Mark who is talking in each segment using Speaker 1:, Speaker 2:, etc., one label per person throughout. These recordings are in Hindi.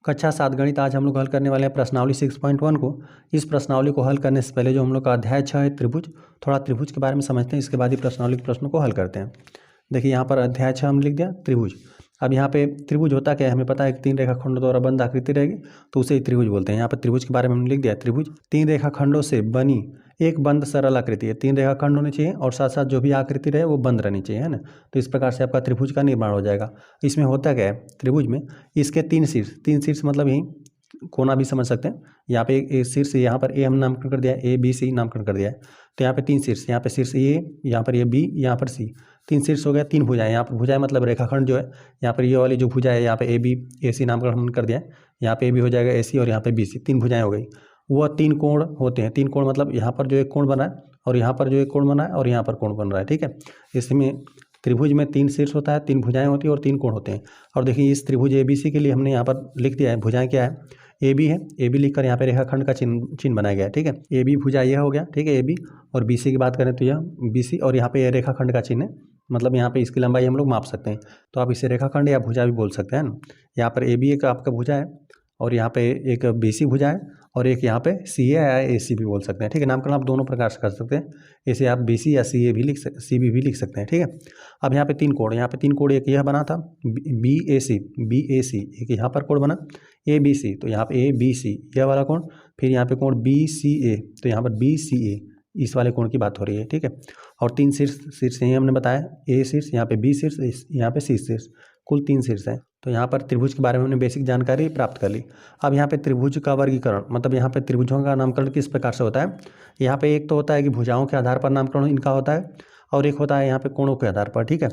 Speaker 1: कक्षा 7 गणित आज हम लोग हल करने वाले हैं प्रश्नावली 6.1 को। इस प्रश्नावली को हल करने से पहले जो हम लोग का अध्याय 6 है त्रिभुज, थोड़ा त्रिभुज के बारे में समझते हैं, इसके बाद ही प्रश्नावली के प्रश्नों को हल करते हैं। देखिए यहाँ पर अध्याय 6 हमने लिख दिया त्रिभुज। अब यहाँ पे त्रिभुज होता क्या है हमें पता है कि 3 रेखाखंडों द्वारा बंद आकृति रहेगी तो उसे ही त्रिभुज बोलते हैं। यहाँ पर त्रिभुज के बारे में हमने लिख दिया त्रिभुज 3 रेखाखंडों से बनी एक बंद सरल आकृति है। 3 रेखाखंड होने चाहिए और साथ साथ जो भी आकृति रहे वो बंद रहनी चाहिए, है ना। तो इस प्रकार से आपका त्रिभुज का निर्माण हो जाएगा। इसमें होता क्या है त्रिभुज में, इसके 3 शीर्ष मतलब यही कोना भी समझ सकते हैं। यहाँ पे एक शीर्ष, यहाँ पर ए हम नामकरण कर दिया है, ए बी सी नामकरण कर दिया है। तो यहाँ पे 3 शीर्ष, यहाँ पे शीर्ष ए, यहाँ पर ये बी, यहाँ पर सी, 3 शीर्ष हो गया। 3 भुजाएं, यहाँ पर भुजाएं मतलब रेखाखंड जो है, यहाँ पर ये वाली जो भुजा है यहाँ पे ए बी ए सी नामकरण हमने कर दिया है। यहाँ पे ए बी हो जाएगा ए सी और यहाँ पे बी सी, 3 भुजाएं हो गई। वह 3 कोण होते हैं। 3 कोण मतलब यहाँ पर जो एक कोण बना है और यहाँ पर जो एक कोण बना है और यहाँ पर कोण बन रहा है, ठीक है। इसमें त्रिभुज में 3 शीर्ष होता है, 3 भुजाएं होती है और 3 कोण होते हैं। और देखिए इस त्रिभुज ए बी सी के लिए हमने यहाँ पर लिख दिया है भुजाएं क्या है, ए बी है, ए बी लिखकर यहाँ पे रेखाखंड का चिन्ह बनाया गया है, ठीक है। ए बी भुजा यह हो गया, ठीक है, ए बी। और बी सी की बात करें तो यह बी सी और यहाँ पे रेखाखंड का चिन्ह है, मतलब यहाँ पे इसकी लंबाई हम लोग माप सकते हैं। तो आप इसे रेखाखंड या भुजा भी बोल सकते हैं ना। यहाँ पर ए बी एक आपका भुजा है और यहाँ पे एक बी सी भुजा है और एक यहाँ पे सी ए या ए सी भी बोल सकते हैं, ठीक है। नामकरण आप दोनों प्रकार से कर सकते हैं। इसे आप बी सी या सी ए भी सी बी भी लिख सकते हैं, ठीक है। अब यहाँ पे 3 कोण, यहाँ पे 3 कोण, एक यह बना था बी ए सी, एक यहाँ पर कोण बना ए बी सी, तो यहाँ पे ए बी सी यह वाला कोण, फिर यहाँ पे कोण बी सी ए, तो यहाँ पर बी सी ए, इस वाले कोण की बात हो रही है, ठीक है। और 3 शीर्ष यही हमने बताया, ए शीर्ष, यहाँ पे बी शीर्ष, यहाँ पे सी शीर्ष, कुल 3 शीर्ष हैं। तो यहाँ पर त्रिभुज के बारे में हमने बेसिक जानकारी प्राप्त कर ली। अब यहाँ पे त्रिभुज का वर्गीकरण, मतलब यहाँ पे त्रिभुजों का नामकरण किस प्रकार से होता है। यहाँ पे एक तो होता है कि भुजाओं के आधार पर नामकरण इनका होता है और एक होता है यहाँ पे कोणों के आधार पर, ठीक है।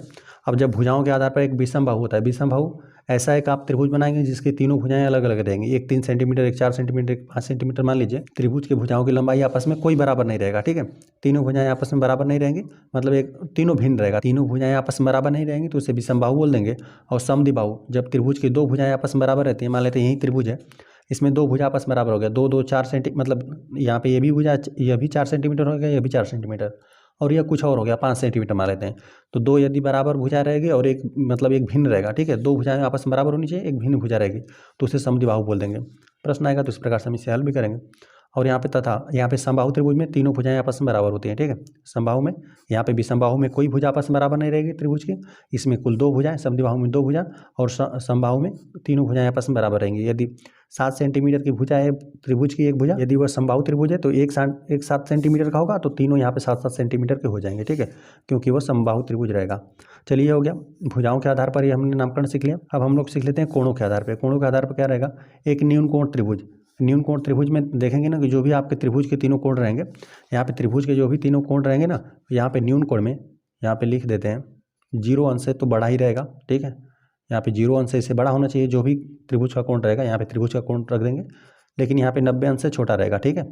Speaker 1: अब जब भुजाओं के आधार पर एक विषम बाहु होता है, विषम बाहु ऐसा एक आप त्रिभुज बनाएंगे जिसकी तीनों भुजाएं अलग अलग रहेंगी, एक 3 सेंटीमीटर, एक 4 सेंटीमीटर, एक 5 सेंटीमीटर मान लीजिए। त्रिभुज के भुजाओं की लंबाई आपस में कोई बराबर नहीं रहेगा, ठीक है। तीनों भुजाएं आपस में बराबर नहीं रहेंगी, मतलब एक तीनों भिन्न रहेगा। तीनों भुजाएं आपस में बराबर नहीं रहेंगी तो उसे विषम बाहु बोल देंगे। और समद्विबाहु, जब त्रिभुज की 2 भुजाएं आपस में बराबर रहती है, मान लेते हैं यही त्रिभुज है, इसमें 2 भुजा आपस में बराबर हो गया, 2 2 4 सेंटीमीटर, मतलब यहाँ पे ये भी भुजा, यह भी 4 सेंटीमीटर हो गया, यह भी 4 सेंटीमीटर और यह कुछ और हो गया 5 सेंटीमीटर मान लेते हैं। तो 2 यदि बराबर भुजा रहेगी और एक मतलब एक भिन्न रहेगा, ठीक है। 2 भुजाएं आपस में बराबर होनी चाहिए, एक भिन्न भुजा रहेगी तो उसे समद्विबाहु बोल देंगे। प्रश्न आएगा तो इस प्रकार से हम इसे हल भी करेंगे। और यहाँ पे तथा यहाँ पे समबाहु त्रिभुज में तीनों भुजाएं आपस में बराबर होती हैं, ठीक है। समबाहु में, यहाँ पे विषमबाहु में कोई भुजा आपस में बराबर नहीं रहेगी त्रिभुज की, इसमें कुल 2 भुजाएं, समद्विबाहु में 2 भुजा और समबाहु में तीनों भुजाएं आपस में बराबर रहेंगी। यदि 7 सेंटीमीटर की भुजा है त्रिभुज की एक भुजा, यदि वह समबाहु त्रिभुज है तो एक 7 सेंटीमीटर का होगा तो तीनों यहाँ पे 7 7 सेंटीमीटर के हो जाएंगे, ठीक है, क्योंकि वो समबाहु त्रिभुज रहेगा। चलिए हो गया भुजाओं के आधार पर ही हमने नामकरण सीख लिया। अब हम लोग सीख लेते हैं कोणों के आधार पर। कोणों के आधार पर क्या रहेगा, एक न्यून कोण त्रिभुज। न्यून कोण त्रिभुज में देखेंगे ना कि जो भी आपके त्रिभुज के तीनों कोण रहेंगे, यहाँ पे त्रिभुज के जो भी तीनों कोण रहेंगे ना, यहाँ पे न्यून कोण में यहाँ पे लिख देते हैं 0 अंश से तो बड़ा ही रहेगा, ठीक है। यहाँ पे 0 अंश से इससे बड़ा होना चाहिए जो भी त्रिभुज का कोण रहेगा, यहाँ पे त्रिभुज का कोण रख देंगे, लेकिन यहाँ पे 90 अंश से छोटा रहेगा, ठीक है।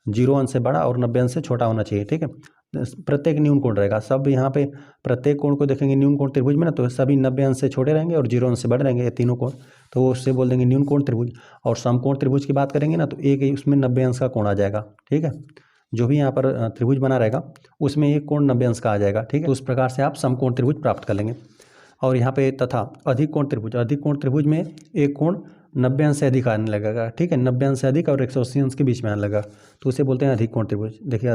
Speaker 1: 0 अंश से बड़ा और 90 अंश से छोटा होना चाहिए, ठीक है। प्रत्येक न्यून कोण रहेगा, सब यहाँ पे प्रत्येक कोण को देखेंगे न्यून कोण त्रिभुज में ना, तो सभी 90 अंश से छोटे रहेंगे और 0 अंश से बड़े रहेंगे, ये तीनों कोण, तो उससे बोल देंगे न्यून कोण त्रिभुज। और समकोण त्रिभुज की बात करेंगे ना तो एक उसमें 90 अंश का कोण आ जाएगा, ठीक है। जो भी यहाँ पर त्रिभुज बना रहेगा उसमें एक कोण 90 अंश का आ जाएगा, ठीक है। तो उस प्रकार से आप समकोण त्रिभुज प्राप्त कर लेंगे। और यहाँ पे तथा अधिक कोण त्रिभुज, अधिक कोण त्रिभुज में एक कोण 90 अंश से अधिक आने लगेगा, ठीक है। 90 अंश से अधिक और 180 अंश के बीच में आने लगा तो उसे बोलते हैं अधिक कोण त्रिभुज। देखिए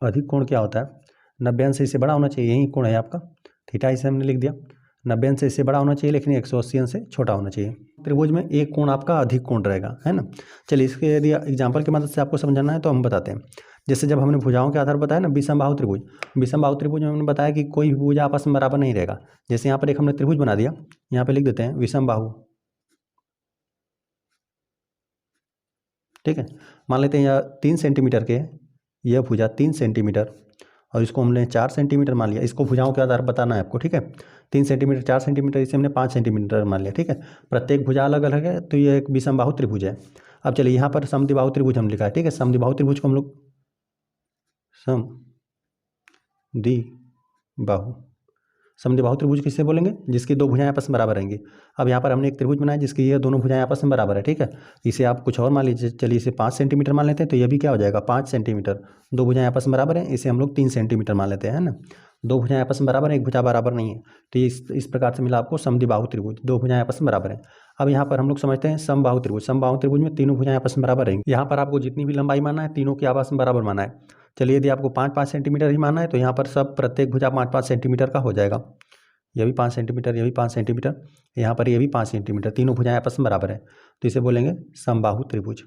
Speaker 1: अधिक कोण क्या होता है, 90 अंश से इससे बड़ा होना चाहिए, यही कोण है आपका थीटा, इसे हमने लिख दिया। 90 अंश से इससे बड़ा होना चाहिए लेकिन 180 अंश से छोटा होना चाहिए। त्रिभुज में एक कोण आपका अधिक कोण रहेगा, है ना। चलिए इसके यदि एग्जाम्पल की मदद से आपको समझना है तो हम बताते हैं। जैसे जब हमने भुजाओं के आधार बताया ना विषमबाहु त्रिभुज, विषमबाहु त्रिभुज में हमने बताया कि कोई भी भुजा आपस में बराबर नहीं रहेगा। जैसे यहाँ पर एक हमने त्रिभुज बना दिया, यहाँ पे लिख देते हैं विषमबाहु, ठीक है। मान लेते हैं यह 3 सेंटीमीटर के, यह भुजा 3 सेंटीमीटर और इसको हमने 4 सेंटीमीटर मान लिया। इसको भुजाओं के आधार बताना है आपको, ठीक है। 3 सेंटीमीटर 4 सेंटीमीटर, इसे हमने 5 सेंटीमीटर मान लिया, ठीक है। प्रत्येक भुजा अलग अलग है तो ये एक विषमबाहु त्रिभुज है। अब चलिए यहाँ पर समद्विबाहु त्रिभुज हम लिखा है, ठीक है। समद्विबाहु त्रिभुज को हम लोग समद्विबाहु त्रिभुज किससे बोलेंगे, जिसकी 2 भुजाएं आपस में बराबर रहेंगी। अब यहाँ पर हमने एक त्रिभुज बनाया जिसकी ये दोनों भुजाएं आपस में बराबर है, ठीक है। इसे आप कुछ और मान लीजिए, चलिए इसे 5 सेंटीमीटर मान लेते हैं तो ये भी क्या हो जाएगा 5 सेंटीमीटर। 2 भुजाएं आपस में बराबर हैं, इसे हम लोग 3 सेंटीमीटर मान लेते हैं, है ना। दो भुजाएं आपस में बराबर हैं, एक भुजा बराबर नहीं है, तो इस प्रकार से मिला आपको समद्विबाहु त्रिभुज, दो भुजाएं आपस में बराबर हैं। अब यहाँ पर हम लोग समझते हैं समबाहु त्रिभुज। समबाहु त्रिभुज में तीनों भुजाएं आपस में बराबर रहेंगी। यहाँ पर आपको जितनी भी लंबाई मानना है तीनों की आपस में बराबर माना है। चलिए यदि आपको 5-5 सेंटीमीटर ही मानना है तो यहाँ पर सब प्रत्येक भुजा 5-5 सेंटीमीटर का हो जाएगा। यह भी 5 सेंटीमीटर, यह भी 5 सेंटीमीटर, यहाँ पर यह भी 5 सेंटीमीटर, तीनों भुजाएं आपस में बराबर है, तो इसे बोलेंगे समबाहु त्रिभुज।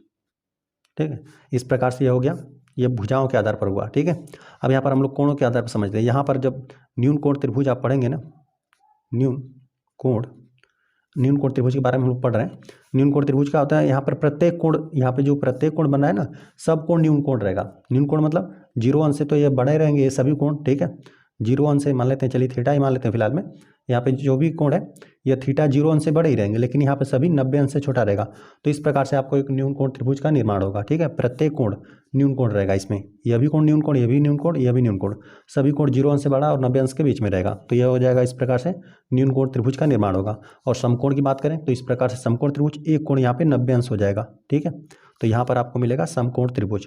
Speaker 1: ठीक है, इस प्रकार से यह हो गया, ये भुजाओं के आधार पर हुआ। ठीक है, अब यहाँ पर हम लोग कोणों के आधार पर समझते हैं। यहाँ पर जब न्यून कोण त्रिभुज आप पढ़ेंगे ना, न्यून कोण त्रिभुज के बारे में हम लोग पढ़ रहे हैं। न्यून कोण त्रिभुज क्या होता है, यहाँ पर प्रत्येक कोण, यहाँ पे जो प्रत्येक कोण बन रहा है ना, सब कोण न्यून कोण रहेगा। न्यून कोण मतलब 0 अंश से तो ये बड़े रहेंगे ये सभी कोण। ठीक है, 0 अंश से मान लेते हैं, चलिए थीटा ही मान लेते हैं फिलहाल में। यहाँ पे जो भी कोण है ये थीटा 0 अंश से बड़े ही रहेंगे, लेकिन यहाँ पे सभी 90 अंश से छोटा रहेगा। तो इस प्रकार से आपको एक न्यून कोण त्रिभुज का निर्माण होगा। ठीक है, प्रत्येक कोण न्यून कोण रहेगा इसमें, यह भी कोण न्यून कोण, यह भी न्यून कोण, यह भी न्यून कोण, सभी कोण 0 अंश से बड़ा और 90 अंश के बीच में रहेगा। तो यह हो जाएगा, इस प्रकार से न्यून कोण त्रिभुज का निर्माण होगा। और समकोण की बात करें तो इस प्रकार से समकोण त्रिभुज, एक कोण यहाँ पे 90 अंश हो जाएगा। ठीक है, तो यहाँ पर आपको मिलेगा समकोण त्रिभुज,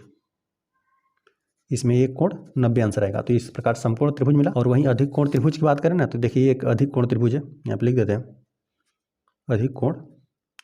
Speaker 1: इसमें एक कोण 90 अंश रहेगा, तो इस प्रकार समकोण त्रिभुज मिला। और वहीं अधिक कोण त्रिभुज की बात करें ना, तो देखिए एक अधिक कोण त्रिभुज है, यहाँ पे लिख देते हैं अधिक कोण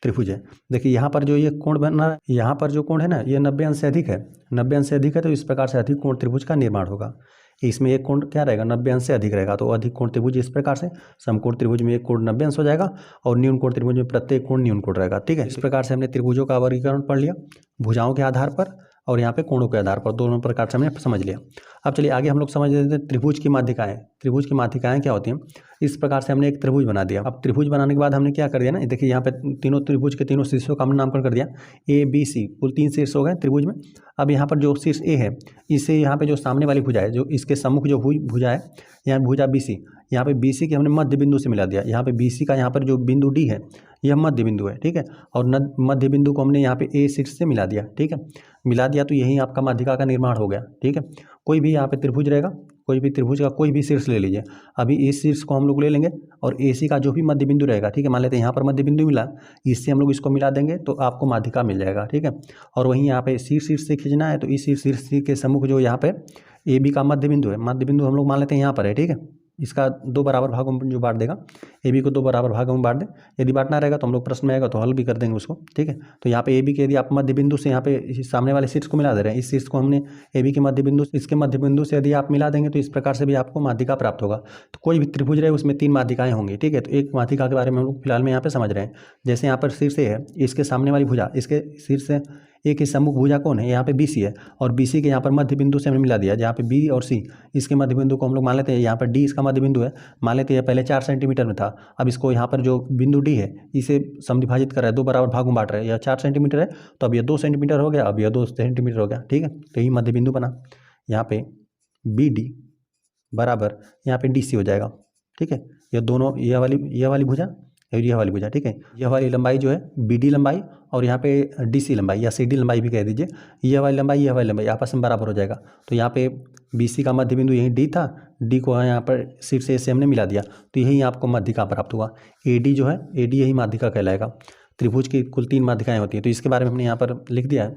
Speaker 1: त्रिभुज है। देखिए यहाँ पर जो ये कोण बन रहा है, यहाँ पर जो कोण है ना ये 90 अंश से अधिक है, 90 अंश से अधिक है, तो इस प्रकार से अधिक कोण त्रिभुज का निर्माण होगा। इसमें एक कोण क्या रहेगा, 90 अंश से अधिक रहेगा, तो अधिक कोण त्रिभुज इस प्रकार से, समकोण त्रिभुज में एक कोण 90 अंश हो जाएगा और न्यून कोण त्रिभुज में प्रत्येक कोण न्यून कोण रहेगा। ठीक है, इस प्रकार से हमने त्रिभुजों का वर्गीकरण पढ़ लिया, भुजाओं के आधार पर और यहाँ पे कोणों के आधार पर, दोनों प्रकार से हमने समझ लिया। अब चलिए आगे हम लोग समझ लेते हैं त्रिभुज की माध्यिकाएं। त्रिभुज की माध्यिकाएं क्या होती हैं, इस प्रकार से हमने एक त्रिभुज बना दिया। अब त्रिभुज बनाने के बाद हमने क्या कर दिया ना, देखिए यहाँ पे तीनों त्रिभुज के तीनों शीर्षों का हमने नामकरण कर दिया, A B C, कुल 3 शीर्ष हो गए त्रिभुज में। अब यहाँ पर जो शीर्ष A है, इससे यहाँ पे जो सामने वाली भुजा है, जो इसके सम्मुख जो भुजा है, यहाँ भुजा BC, यहाँ पे BC के हमने मध्य बिंदु से मिला दिया। यहाँ पे BC का यहाँ पर जो बिंदु D है यह मध्य बिंदु है। ठीक है, और मध्य बिंदु को हमने यहाँ पे A शीर्ष से मिला दिया। ठीक है, मिला दिया तो यही आपका माध्यिका का निर्माण हो गया। ठीक है, कोई भी यहाँ पे त्रिभुज रहेगा, कोई भी त्रिभुज का कोई भी शीर्ष ले लीजिए। अभी इस शीर्ष को हम लोग ले लेंगे और AC का जो भी मध्य बिंदु रहेगा, ठीक है, मान लेते हैं यहाँ पर मध्य बिंदु मिला, इससे हम लोग इसको मिला देंगे तो आपको माध्यिका मिल जाएगा। ठीक है, और वहीं यहाँ पे शीर्ष से खींचना है तो इस शीर्ष के सम्मुख जो यहाँ पे AB का मध्य बिंदु है, मध्य बिंदु हम लोग मान लेते हैं यहाँ पर है। ठीक है, इसका 2 बराबर भागों में जो बांट देगा, AB को 2 बराबर भागों में बांट दें। यदि बांटना रहेगा तो हम लोग प्रश्न में आएगा तो हल भी कर देंगे उसको। ठीक है, तो यहाँ पे AB के यदि आप मध्य बिंदु से यहाँ पे सामने वाले शीर्ष को मिला दे रहे हैं, इस शीर्ष को हमने AB के मध्य बिंदु, इसके मध्य बिंदु से यदि आप मिला देंगे तो इस प्रकार से भी आपको माध्यिका प्राप्त होगा। तो कोई भी त्रिभुज रहे उसमें 3 माध्यिकाएं होंगी। ठीक है, तो एक माध्यिका के बारे में हम लोग फिलहाल में यहाँ पे समझ रहे हैं। जैसे यहाँ पर शीर्ष A है, इसके सामने वाली भुजा, इसके शीर्ष A के सम्मुख भुजा कौन है, यहाँ पे BC है, और BC के यहाँ पर मध्य बिंदु से हमने मिला दिया, जहाँ पे B और C इसके मध्य बिंदु को हम लोग मान लेते हैं, यहाँ पर D इसका मध्य बिंदु है, मान लेते हैं पहले 4 सेंटीमीटर में था, अब इसको यहाँ पर जो बिंदु D है इसे समविभाजित कर रहा है, 2 बराबर भागों में बांट रहे हैं। यह 4 सेंटीमीटर है तो अब यह 2 सेंटीमीटर हो गया, अब यह 2 सेंटीमीटर हो गया। ठीक है, तो यही मध्य बिंदु बना, यहाँ पे BD बराबर यहाँ पे DC हो जाएगा। ठीक है, यह दोनों, यह वाली भुजा और यह वाली भुजा। ठीक है, यह वाली लंबाई जो है BD लंबाई और यहाँ पे DC लंबाई या CD लंबाई भी कह दीजिए, यह वाली लंबाई आपस में बराबर हो जाएगा। तो यहाँ पे BC का मध्य बिंदु यही D था, D को यहाँ पर शीर्ष A से हमने मिला दिया, तो यही आपको माध्यिका प्राप्त हुआ। AD जो है, AD यही माध्यिका कहलाएगा। त्रिभुज की कुल 3 माध्यिकाएं होती हैं, तो इसके बारे में हमने यहाँ पर लिख दिया है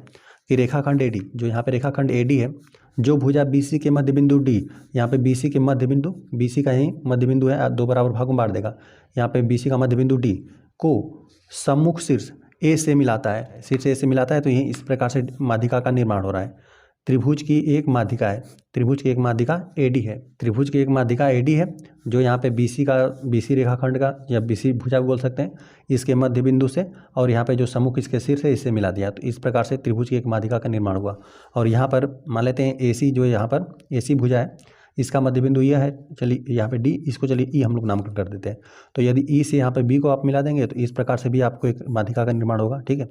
Speaker 1: कि रेखाखंड AD, जो यहाँ पे रेखाखंड AD है, जो भुजा BC के मध्य बिंदु D, यहाँ पे BC के मध्य बिंदु, BC का यही मध्य बिंदु है, 2 बराबर भागों में बांट देगा, यहाँ पे BC का मध्य बिंदु D को सम्मुख शीर्ष A से मिलाता है, शीर्ष A से मिलाता है, तो यही इस प्रकार से माध्यिका का निर्माण हो रहा है। त्रिभुज की एक माध्यिका है, त्रिभुज की एक माध्यिका AD है, त्रिभुज की एक माध्यिका AD है, जो यहाँ पे BC रेखाखंड का या BC भुजा बोल सकते हैं, इसके मध्य बिंदु से और यहाँ पे जो सम्मुख इसके शीर्ष है इससे मिला दिया, तो इस प्रकार से त्रिभुज की एक माध्यिका का निर्माण हुआ। और यहाँ पर मान लेते हैं AC, जो यहाँ पर AC भुजा है, इसका मध्य बिंदु यह है, चलिए यहाँ पे D, इसको चलिए E हम लोग नामकरण कर देते हैं। तो यदि E से यहाँ पे B को आप मिला देंगे तो इस प्रकार से भी आपको एक माध्यिका का निर्माण होगा। ठीक है,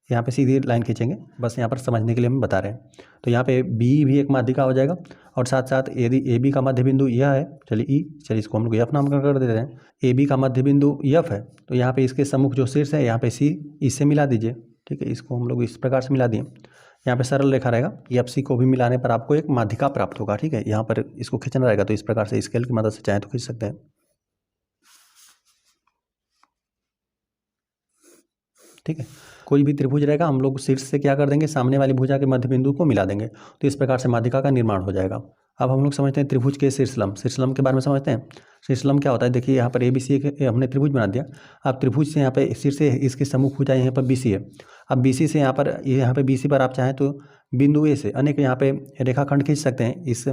Speaker 1: यहाँ पे सीधी लाइन खींचेंगे, बस यहाँ पर समझने के लिए हम बता रहे हैं। तो यहाँ पे B भी एक माध्यिका हो जाएगा, और साथ साथ यदि AB का मध्य बिंदु यह है, चलिए E, चलिए इसको हम लोग F नामकरण कर देते हैं। AB का मध्य बिंदु F है, तो यहाँ पे इसके सम्मुख जो शीर्ष है यहाँ पे C, इससे मिला दीजिए। ठीक है, इसको हम लोग इस प्रकार से मिला दिए, यहाँ पे सरल रेखा रहेगा, FC को भी मिलाने पर आपको एक माध्यिका प्राप्त होगा। ठीक है, यहाँ पर इसको खींचना रहेगा, तो इस प्रकार से स्केल की मदद से चाहे तो खींच सकते हैं। ठीक है, कोई भी त्रिभुज रहेगा, हम लोग शीर्ष से क्या कर देंगे, सामने वाली भुजा के मध्य बिंदु को मिला देंगे, तो इस प्रकार से माध्यिका का निर्माण हो जाएगा। अब हम लोग समझते हैं त्रिभुज के शीर्षलंब। शीर्षलंब के बारे में समझते हैं। शीर्षलंब क्या होता है? देखिए यहाँ पर ABC हमने त्रिभुज बना दिया। अब त्रिभुज से यहाँ पे शीर्ष से इसकी सम्मुख भुजा यहाँ पर BC है। अब BC से यहाँ पे BC पर आप चाहें तो बिंदु A से अनेक यहाँ पे रेखाखंड खींच सकते हैं। इस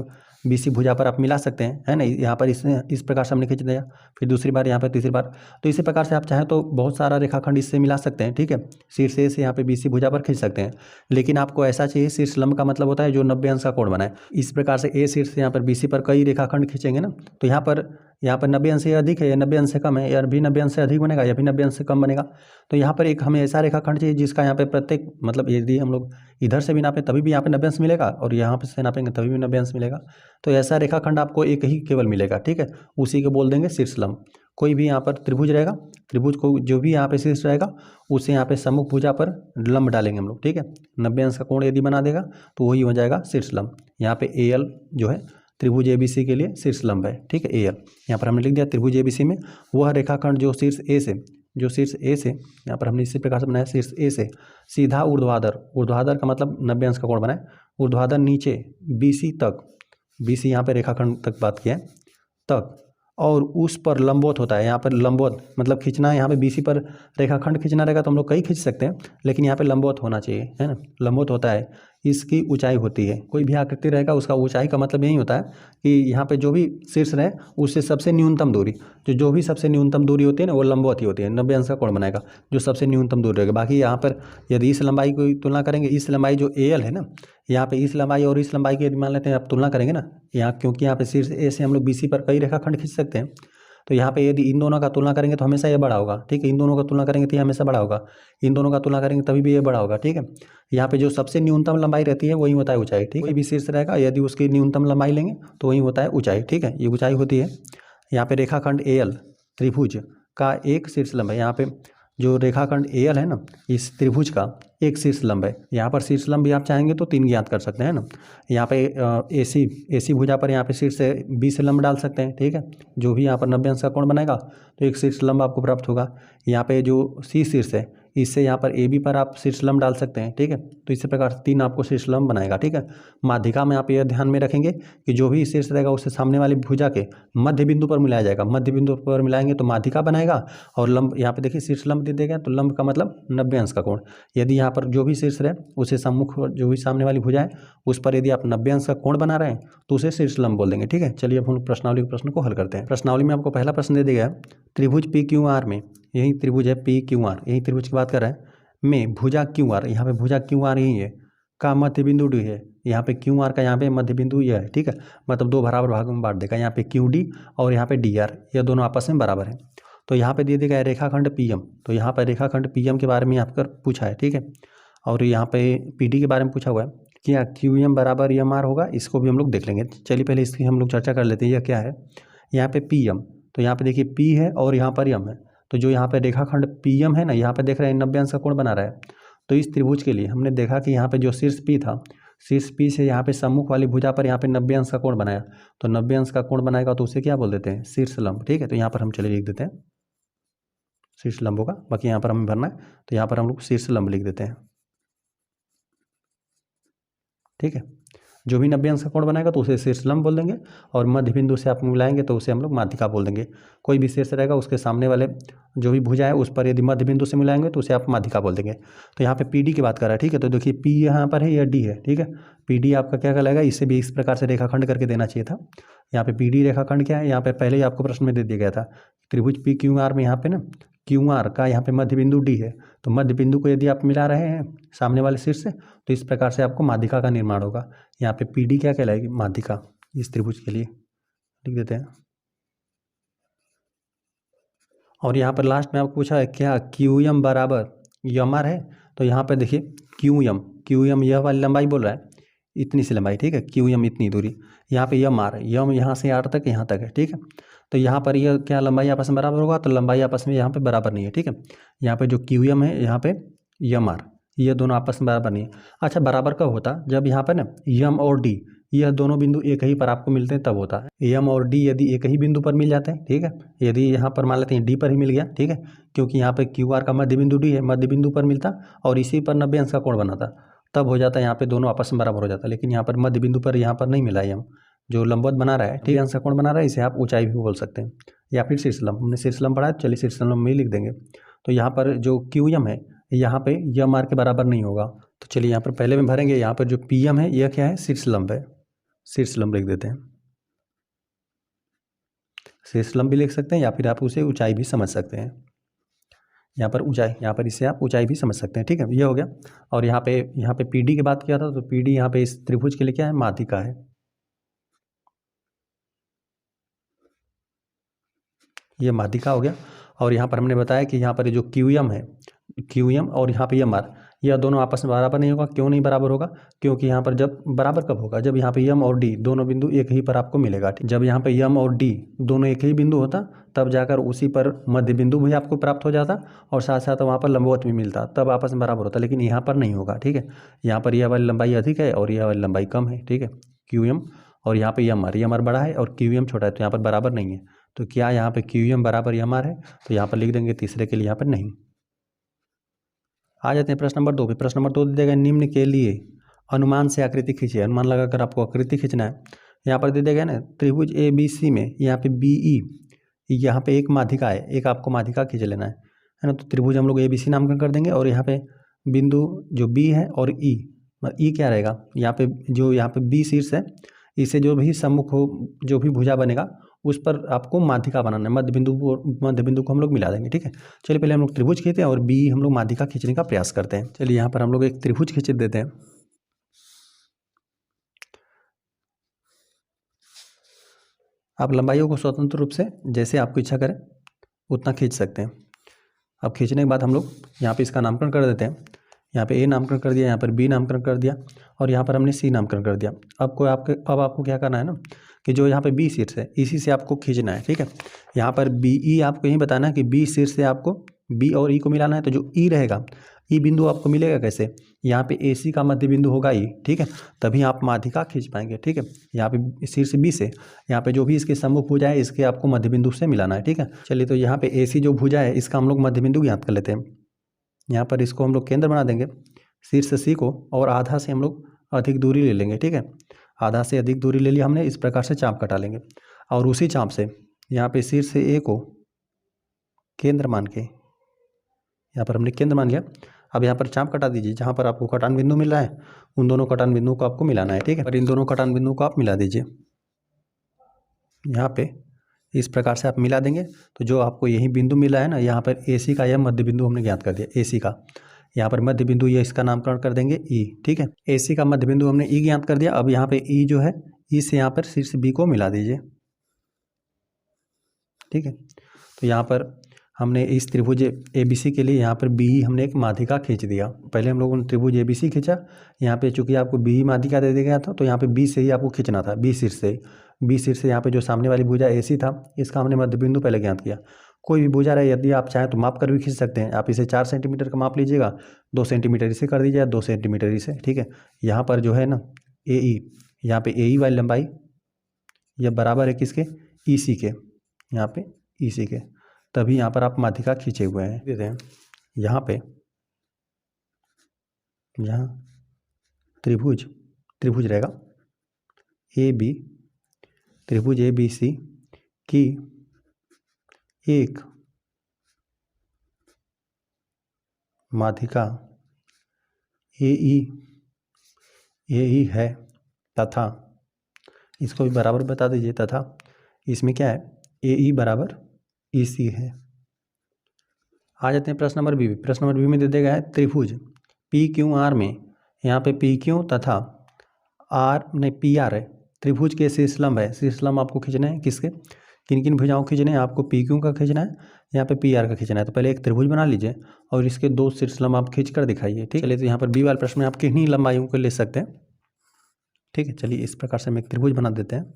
Speaker 1: BC भुजा पर आप मिला सकते हैं, है ना। यहाँ पर इस प्रकार से हमने खींच दिया, फिर दूसरी बार यहाँ पर, तीसरी बार। तो इसी प्रकार से आप चाहें तो बहुत सारा रेखाखंड इससे मिला सकते हैं, ठीक है। शीर्ष A से यहाँ पे BC भुजा पर खींच सकते हैं। लेकिन आपको ऐसा चाहिए, शीर्षलंब का मतलब होता है जो 90 अंश का कोण बनाए। इस प्रकार से A शीर्ष से यहाँ पर BC पर कई रेखाखंड खींचेंगे ना, तो यहाँ पर 90 अंश से अधिक है या 90 अंश से कम है, या भी 90 अंश से अधिक बनेगा या भी 90 अंश से कम बनेगा। तो यहाँ पर एक हमें ऐसा रेखाखंड चाहिए जिसका यहाँ पे प्रत्येक, मतलब यदि हम लोग इधर से भी नापें तभी भी यहाँ पे 90 अंश मिलेगा, और यहाँ पे से नापेंगे तभी भी 90 अंश मिलेगा। तो ऐसा रेखाखंड आपको एक ही केवल मिलेगा, ठीक है। उसी को बोल देंगे शीर्षलंब। कोई भी यहाँ पर त्रिभुज रहेगा, त्रिभुज को जो भी यहाँ पे शीर्ष रहेगा उसे यहाँ पे सम्मुख भुजा पर लंब डालेंगे हम लोग, ठीक है। 90 अंश का कोण यदि बना देगा तो वही हो जाएगा शीर्षलंब। यहाँ पे AL जो है त्रिभुज ABC के लिए शीर्षलंब है, ठीक है। AL यहाँ पर हमने लिख दिया। त्रिभुज ABC में वह रेखाखंड जो शीर्ष A से यहाँ पर हमने इसी प्रकार से बनाया, शीर्ष A से सीधा ऊर्ध्वाधर का मतलब 90 अंश का कोण बनाए, ऊर्ध्वाधर नीचे BC तक, BC यहाँ पे रेखाखंड तक बात किया है, तक, और उस पर लंबवत होता है। यहाँ पर लंबवत मतलब खींचना है, यहाँ पे BC पर रेखाखंड खींचना रहेगा तो हम लोग कई खींच सकते हैं, लेकिन यहाँ पे लंबवत होना चाहिए, है ना। लंबवत होता है, इसकी ऊंचाई होती है। कोई भी आकृति रहेगा उसका ऊंचाई का मतलब यही होता है कि यहाँ पे जो भी शीर्ष रहे उससे सबसे न्यूनतम दूरी, जो भी सबसे न्यूनतम दूरी होती है ना, वो लंबवत ही होती है। 90 अंश का कोण बनाएगा जो सबसे न्यूनतम दूरी रहेगा। बाकी यहाँ पर यदि इस लंबाई की तुलना करेंगे, इस लंबाई जो AL है ना, यहाँ पे इस लंबाई और इस लंबाई की यदि मान लेते हैं आप तुलना करेंगे ना, यहाँ क्योंकि यहाँ पे शीर्ष A से हम लोग BC पर कई रेखाखंड खींच सकते हैं, तो यहाँ पे यदि इन दोनों का तुलना करेंगे तो हमेशा ये बड़ा होगा, ठीक है। इन दोनों का तुलना करेंगे तो ये हमेशा बड़ा होगा, इन दोनों का तुलना करेंगे तभी भी ये बड़ा होगा, ठीक है। यहाँ पे जो सबसे न्यूनतम लंबाई रहती है वही होता है ऊंचाई, ठीक है। कोई भी शीर्ष रहेगा यदि उसकी न्यूनतम लंबाई लेंगे तो वही होता है ऊंचाई, ठीक है। ये ऊंचाई होती है। यहाँ पे रेखाखंड AL त्रिभुज का एक शीर्षलंब है। यहाँ पे जो रेखाखंड AL है ना, इस त्रिभुज का एक शीर्षलंब है। यहाँ पर शीर्षलंब भी आप चाहेंगे तो 3 ज्ञात कर सकते हैं ना। यहाँ पे AC भुजा पर यहाँ पे शीर्ष से B से लंब डाल सकते हैं, ठीक है। जो भी यहाँ पर 90 अंश का कोण बनेगा तो एक शीर्षलंब आपको प्राप्त होगा। यहाँ पे जो C शीर्ष है इससे यहाँ पर AB पर आप शीर्षलंब डाल सकते हैं, ठीक है। तो इसी प्रकार 3 आपको शीर्षलंब बनाएगा, ठीक है। माध्यिका में आप यह ध्यान में रखेंगे कि जो भी शीर्ष रहेगा उससे सामने वाली भुजा के मध्य बिंदु पर मिलाया जाएगा। मध्य बिंदु पर मिलाएंगे तो माध्यिका बनेगा, और लंब यहाँ पे देखिए शीर्षलंब दे देगा तो लंब का मतलब 90 अंश का कोण। यदि यहाँ पर जो भी शीर्ष रहे उसे सम्मुख जो भी सामने वाली भुजा है उस पर यदि आप 90 अंश का कोण बना रहे हैं तो उसे शीर्षलंब बोल देंगे, ठीक है। चलिए अब हम प्रश्नावली के प्रश्न को हल करते हैं। प्रश्नावली में आपको पहला प्रश्न दे दिया है, त्रिभुज PQR में, यही त्रिभुज है PQR, यही त्रिभुज की बात कर रहे हैं, में भुजा QR, यहाँ पे भुजा QR यही है, का मध्य बिंदु D है। यहाँ पे QR का यहाँ पे मध्य बिंदु यह है, ठीक है। मतलब 2 बराबर भागों में बांट देगा। यहाँ पे QD और यहाँ पे DR, यह दोनों आपस में बराबर है। तो यहाँ पे दे देगा रेखाखंड PM, तो यहाँ पर रेखाखंड PM के बारे में आपका पूछा है, ठीक है। और यहाँ पे PD के बारे में पूछा हुआ है, क्या QM बराबर MR होगा, इसको भी हम लोग देख लेंगे। चलिए पहले इसकी हम लोग चर्चा कर लेते हैं, यह क्या है। यहाँ पे PM, तो यहाँ पे देखिए P है और यहाँ पर M है, तो जो यहाँ पे रेखाखंड PM है ना, यहाँ पे देख रहे हैं 90 अंश का कोण बना रहा है। तो इस त्रिभुज के लिए हमने देखा कि यहाँ पे जो शीर्ष P था, शीर्ष P से यहाँ पे सम्मुख वाली भुजा पर यहाँ पे 90 अंश का कोण बनाया, तो 90 अंश का कोण बनाएगा तो उसे क्या बोल देते हैं, शीर्षलंब, ठीक है। तो यहाँ पर हम चलिए लिख देते हैं शीर्षलंब होगा, बाकी यहाँ पर हमें भरना है तो यहाँ पर हम लोग शीर्षलंब लिख देते हैं, ठीक है। जो भी 90 अंश का कोण बनाएगा तो उसे शीर्षलंब बोल देंगे, और मध्य बिंदु से आप मिलाएंगे तो उसे हम लोग माध्यिका बोल देंगे। कोई भी शीर्ष रहेगा उसके सामने वाले जो भी भुजा है उस पर यदि मध्य बिंदु से मिलाएंगे तो उसे आप माध्यिका बोल देंगे। तो यहाँ पे PD की बात कर रहा है, ठीक है। तो देखिए P यहाँ पर है या D है, ठीक है। PD आपका क्या कहलाएगा, इसे भी इस प्रकार से रेखाखंड करके देना चाहिए था। यहाँ पे PD रेखाखंड क्या है, यहाँ पे पहले ही आपको प्रश्न में दे दिया गया था, त्रिभुज PQR में यहाँ पे ना QR का यहाँ पे मध्य बिंदु D है, तो मध्य बिंदु को यदि आप मिला रहे हैं सामने वाले शीर्ष से तो इस प्रकार से आपको माध्यिका का निर्माण होगा। यहाँ पे PD क्या कहलाएगी, माध्यिका, इस त्रिभुज के लिए लिख देते हैं। और यहाँ पर लास्ट में आपको पूछा है क्या QM बराबर MR है, तो यहाँ पर देखिए QM यह वाली लंबाई बोल रहा है, इतनी सी लंबाई, ठीक है। QM इतनी दूरी, यहाँ पे MR, यहाँ से R तक यहाँ तक है, ठीक है। तो यहाँ पर यह क्या लंबाई आपस में बराबर होगा, तो लंबाई आपस में यहाँ पे बराबर नहीं है, ठीक है। यहाँ पे जो QM है, यहाँ पे MR, ये दोनों आपस में बराबर नहीं है। अच्छा, बराबर कब होता, जब यहाँ पर ना M और D यह दोनों बिंदु एक ही पर आपको मिलते हैं तब होता है। M और D यदि एक ही बिंदु पर मिल जाते हैं, ठीक है। यदि यहाँ पर मान लेते हैं D पर ही मिल गया, ठीक है, क्योंकि यहाँ पे QR का मध्य बिंदु D है, मध्य बिंदु पर मिलता और इसी पर 90 अंश का कोण बनाता, तब हो जाता है यहाँ पे दोनों आपस में बराबर हो जाता है। लेकिन यहाँ पर मध्य बिंदु पर यहाँ पर नहीं मिला M, जो लंबवत बना रहा है, ठीक है, अंश का कोण बना रहा है, इसे आप ऊंचाई भी बोल सकते हैं, या फिर शीर्षलंब। हमने शीर्षलंब पढ़ा है, चलिए शीर्षलंब में ही लिख देंगे। तो यहाँ पर जो क्यू एम है, यहाँ पे यम आर के बराबर नहीं होगा, तो चलिए यहाँ पर पहले में भरेंगे। यहाँ पर जो पी एम है यह क्या है, शीर्षलंब है, शीर्षलंब लिख देते हैं। शीर्षलंब भी लिख सकते हैं या फिर आप उसे ऊंचाई भी समझ सकते हैं। यहाँ पर ऊंचाई, यहाँ पर इसे आप ऊंचाई भी समझ सकते हैं, ठीक है, ये हो गया। और यहाँ पे पी डी की बात किया था, तो पी डी यहाँ पे इस त्रिभुज के लिए क्या है, माध्यिका है। ये माध्यिका हो गया। और यहाँ पर हमने बताया कि यहाँ पर जो क्यू एम है, क्यू एम और यहाँ पे एम आर, यह दोनों आपस में बराबर नहीं होगा। क्यों नहीं बराबर होगा, क्योंकि यहाँ पर जब बराबर कब होगा, जब यहाँ पे एम और डी दोनों बिंदु एक ही पर आपको मिलेगा। जब यहाँ पे एम और डी दोनों एक ही बिंदु होता, तब जाकर उसी पर मध्य बिंदु भी आपको प्राप्त हो जाता और साथ साथ वहाँ पर लंबवत भी मिलता, तब आपस में बराबर होता। लेकिन यहाँ पर नहीं होगा, ठीक है। यहाँ पर यह वाली लंबाई अधिक है और यह वाली लंबाई कम है, ठीक है, क्यू एम, और यहाँ पे एम आर बड़ा है और क्यू एम छोटा है, तो यहाँ पर बराबर नहीं है। तो क्या यहाँ पे क्यू एम बराबर एम आर है, तो यहाँ पर लिख देंगे, तीसरे के लिए यहाँ पर नहीं। आ जाते हैं प्रश्न नंबर 2 पे। प्रश्न नंबर 2 दे देगा, निम्न के लिए अनुमान से आकृति खींचिए। अनुमान लगाकर आपको आकृति खींचना है। यहाँ पर दे देगा ना, त्रिभुज ए बी सी में यहाँ पे बी ई, यहाँ पे एक माध्यिका है, एक आपको माध्यिका खींच लेना है ना। तो त्रिभुज हम लोग ए बी सी नामकरण कर देंगे और यहाँ पे बिंदु जो बी है और ई क्या रहेगा, यहाँ पे बी शीर्ष है, इसे जो भी सम्मुख हो, जो भी भुजा बनेगा उस पर आपको माध्यिका बनाना है। मध्य बिंदु को हम लोग मिला देंगे, ठीक है। चलिए पहले हम लोग त्रिभुज खींचते हैं और बी हम लोग माध्यिका खींचने का प्रयास करते हैं। चलिए यहाँ पर हम लोग एक त्रिभुज खींच देते हैं। आप लंबाइयों को स्वतंत्र रूप से जैसे आपको इच्छा करें उतना खींच सकते हैं। अब खींचने के बाद हम लोग यहाँ पे इसका नामकरण कर देते हैं। यहाँ पे ए नामकरण कर दिया, यहाँ पर बी नामकरण कर दिया और यहाँ पर हमने सी नामकरण कर दिया। अब आपको क्या करना है ना, कि जो यहाँ पे बी शीर्ष है इसी से आपको खींचना है, ठीक है। यहाँ पर बी ई आपको यही बताना है कि बी शीर्ष से आपको बी और ई को मिलाना है। तो जो ई रहेगा, ई बिंदु आपको मिलेगा कैसे, यहाँ पे ए सी का मध्य बिंदु होगा ई, ठीक है, तभी आप माध्यिका खींच पाएंगे, ठीक है। यहाँ पे शीर्ष बी से यहाँ पे जो भी इसके सम्मुख भुजा है इसके आपको मध्य बिंदु से मिलाना है, ठीक है। चलिए तो यहाँ पे ए सी जो भुजा है इसका हम लोग मध्य बिंदु ज्ञात कर लेते हैं। यहाँ पर इसको हम लोग केंद्र बना देंगे, शीर्ष सी को, और आधा से हम लोग अधिक दूरी ले लेंगे, ठीक है। आधा से अधिक दूरी ले लिया हमने, इस प्रकार से चाप कटा लेंगे और उसी चाप से यहाँ पे शीर्ष से ए को केंद्र मान के यहाँ पर हमने केंद्र मान लिया। अब यहाँ पर चाप कटा दीजिए, जहाँ पर आपको कटान बिंदु मिल रहा है उन दोनों कटान बिंदुओं को आपको मिलाना है, ठीक है। और इन दोनों कटान बिंदुओं को आप मिला दीजिए। यहाँ पे इस प्रकार से आप मिला देंगे तो जो आपको यही बिंदु मिला है ना, यहाँ पर ए सी का यह मध्य बिंदु हमने ज्ञात कर दिया, ए सी का यहाँ पर मध्य बिंदु, ये इसका नामकरण कर देंगे ई, ठीक है। ए सी का मध्य बिंदु हमने ई ज्ञात कर दिया। अब यहाँ पे ई जो है, ई से यहाँ पर शीर्ष बी को मिला दीजिए, ठीक है। तो यहाँ पर हमने इस त्रिभुज ए बी सी के लिए यहाँ पर बी हमने एक माध्यिका खींच दिया। पहले हम लोगों ने त्रिभुज ए बी सी खींचा, यहाँ पे चूंकि आपको बी माध्यिका दे दिया गया था तो यहाँ पे बी से ही आपको खींचना था, बी शीर्ष से। बी शीर्ष से यहाँ पे जो सामने वाली भुजा ए सी था इसका हमने मध्य बिंदु पहले ज्ञात किया। कोई भी भुजा रहे, यदि आप चाहें तो माप कर भी खींच सकते हैं। आप इसे 4 सेंटीमीटर का माप लीजिएगा, 2 सेंटीमीटर इसे कर दीजिए, 2 सेंटीमीटर इसे, ठीक है। यहाँ पर जो है ना ए ई, यहाँ पे ए ई वाली लंबाई यह बराबर है किसके, ई सी के, यहाँ पे ई सी के, तभी यहाँ पर आप माध्यिका खींचे हुए हैं। देते हैं यहाँ पे, यहाँ त्रिभुज रहेगा ए बी, त्रिभुज ए बी सी की एक माध्यिका ए ई है तथा, इसको भी बराबर बता दीजिए, तथा इसमें क्या है, ए ई बराबर ई सी है। आ जाते हैं प्रश्न नंबर बी। प्रश्न नंबर बी में दे दिया गया है, त्रिभुज पी क्यू आर में, यहाँ पे पी क्यू तथा आर नहीं पी आर है, त्रिभुज के शीर्षलंब है। शीर्षलंब आपको खींचना है, किसके, किन किन भुजाओं खींचने हैं, आपको पी क्यू का खींचना है, यहाँ पे पी आर का खींचना है। तो पहले एक त्रिभुज बना लीजिए और इसके 2 शीर्षलंब आप खींच कर दिखाइए, ठीक है। चलिए तो यहाँ पर बी वाले प्रश्न में आप किन्हीं लंबाइयों को ले सकते हैं, ठीक है। चलिए इस प्रकार से हम एक त्रिभुज बना देते हैं।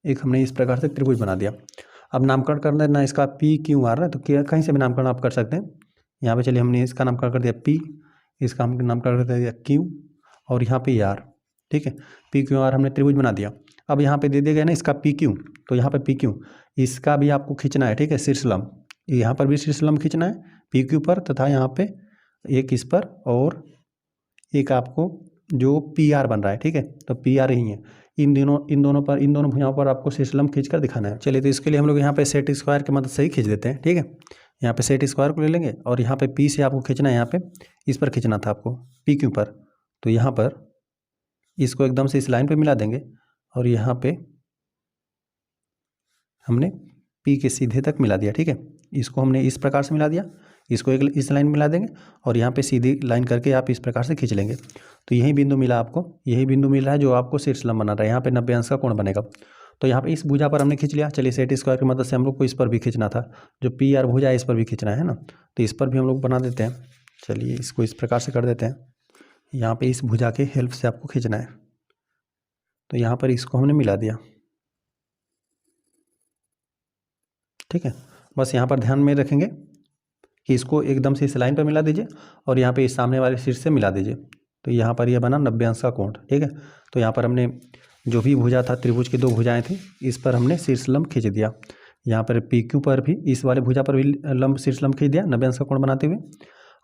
Speaker 1: एक हमने इस प्रकार से त्रिभुज बना दिया। अब नामकरण कर देना इसका पी क्यू आर है, तो कहीं से भी नामकरण आप कर सकते हैं। यहाँ पे चलिए हमने इसका नामकरण कर दिया पी, इसका हमने नामकरण कर दिया क्यू और यहाँ पे आर, ठीक है। पी क्यू आर हमने त्रिभुज बना दिया। अब यहाँ पे दे दिया गया ना इसका पी क्यू, तो यहाँ पे पी क्यू इसका भी आपको खींचना है, ठीक है, शीर्षलंब। यहाँ पर भी शीर्ष लंब खींचना है पी क्यू पर, तथा यहाँ पे एक इस पर और एक आपको जो पी आर बन रहा है, ठीक है, तो पी आर ही है। इन दोनों भुजाओं पर आपको शीर्ष लंब खींच कर दिखाना है। चलिए तो इसके लिए हम लोग यहाँ पे सेट स्क्वायर की मदद से ही खींच देते हैं, ठीक है। यहाँ पे सेट स्क्वायर को ले लेंगे और यहाँ पे पी से आपको खींचना है, यहाँ पे इस पर खींचना था आपको पी क्यू पर, तो यहाँ पर इसको एकदम से इस लाइन पे मिला देंगे और यहाँ पे हमने पी के सीधे तक मिला दिया, ठीक है। इसको हमने इस प्रकार से मिला दिया, इसको एक इस लाइन मिला देंगे और यहाँ पे सीधी लाइन करके आप इस प्रकार से खींच लेंगे, तो यही बिंदु मिला आपको, यही बिंदु मिल रहा है जो आपको शीर्ष लंब बना रहा है। यहाँ पे 90 अंश का कोण बनेगा, तो यहाँ पे इस भुजा पर हमने खींच लिया। चलिए सेट स्क्वायर की मदद से हम लोग को इस पर भी खींचना था, जो पी आर भुजा है इस पर भी खींचना है ना, तो इस पर भी हम लोग बना देते हैं। चलिए इसको इस प्रकार से कर देते हैं, यहाँ पे इस भुजा के हेल्प से आपको खींचना है, तो यहाँ पर इसको हमने मिला दिया, ठीक है। बस यहाँ पर ध्यान में रखेंगे कि इसको एकदम से इस लाइन पर मिला दीजिए और यहाँ पे इस सामने वाले शीर्ष से मिला दीजिए, तो यहाँ पर यह बना 90 अंश का कोण, ठीक है। तो यहाँ पर हमने जो भी भुजा था, त्रिभुज की 2 भुजाएं थी, इस पर हमने शीर्ष लंब खींच दिया। यहाँ पर पी क्यू पर भी, इस वाले भुजा पर भी लंब शीर्ष लंब खींच दिया 90 अंश का कोण बनाते हुए,